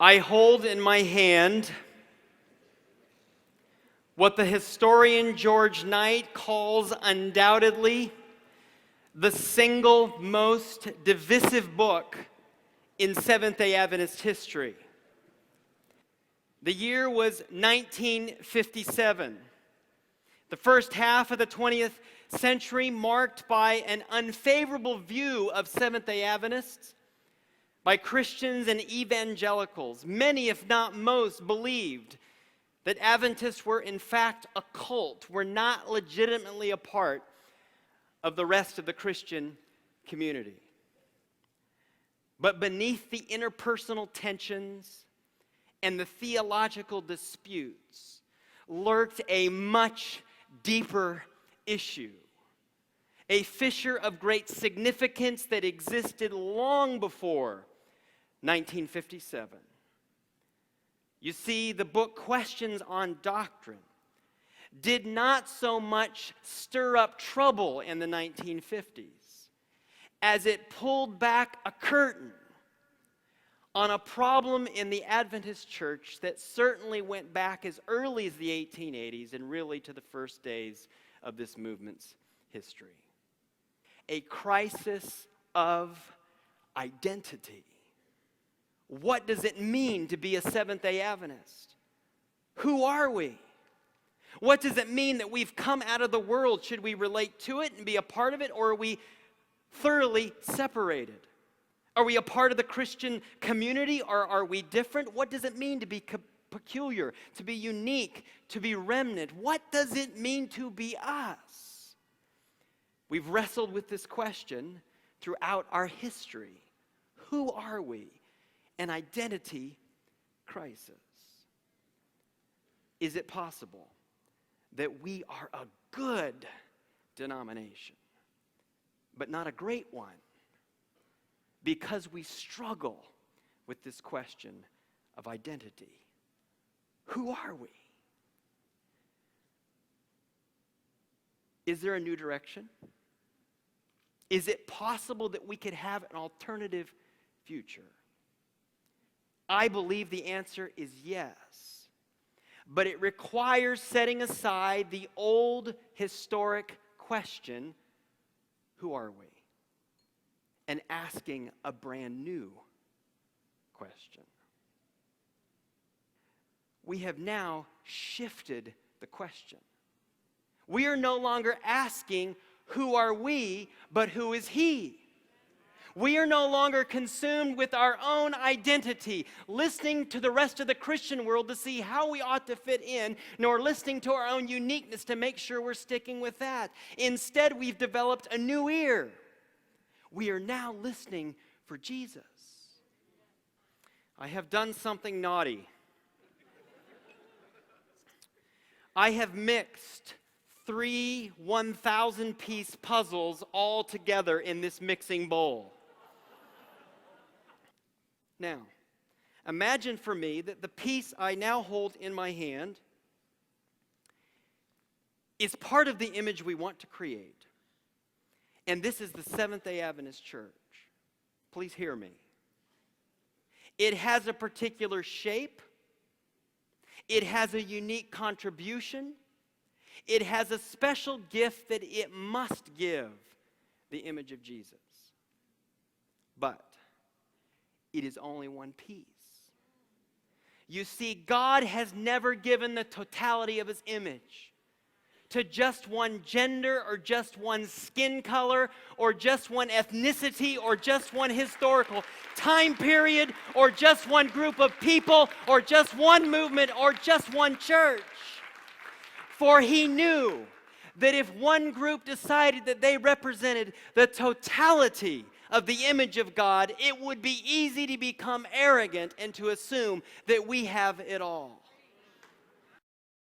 I hold in my hand what the historian George Knight calls undoubtedly the single most divisive book in Seventh-day Adventist history. The year was 1957. The first half of the 20th century marked by an unfavorable view of Seventh-day Adventists by Christians and evangelicals. Many, if not most, believed that Adventists were in fact a cult, were not legitimately a part of the rest of the Christian community. But beneath the interpersonal tensions and the theological disputes lurked a much deeper issue, a fissure of great significance that existed long before 1957. You see, the book Questions on Doctrine did not so much stir up trouble in the 1950s as it pulled back a curtain on a problem in the Adventist Church that certainly went back as early as the 1880s and really to the first days of this movement's history. A crisis of identity. What does it mean to be a Seventh-day Adventist? Who are we? What does it mean that we've come out of the world? Should we relate to it and be a part of it, or are we thoroughly separated? Are we a part of the Christian community, or are we different? What does it mean to be peculiar, to be unique, to be remnant? What does it mean to be us? We've wrestled with this question throughout our history. Who are we? An identity crisis. Is it possible that we are a good denomination, but not a great one, because we struggle with this question of identity? Who are we? Is there a new direction? Is it possible that we could have an alternative future? I believe the answer is yes. But it requires setting aside the old historic question, who are we? And asking a brand new question. We have now shifted the question. We are no longer asking, who are we, but who is he? We are no longer consumed with our own identity, listening to the rest of the Christian world to see how we ought to fit in, nor listening to our own uniqueness to make sure we're sticking with that. Instead, we've developed a new ear. We are now listening for Jesus. I have done something naughty. I have mixed 3 1,000-piece puzzles all together in this mixing bowl. Now, imagine for me that the piece I now hold in my hand is part of the image we want to create. And this is the Seventh-day Adventist Church. Please hear me. It has a particular shape. It has a unique contribution. It has a special gift that it must give, the image of Jesus. But it is only one piece. You see, God has never given the totality of his image to just one gender, or just one skin color, or just one ethnicity, or just one historical time period, or just one group of people, or just one movement, or just one church. For he knew that if one group decided that they represented the totality of the image of God, it would be easy to become arrogant and to assume that we have it all.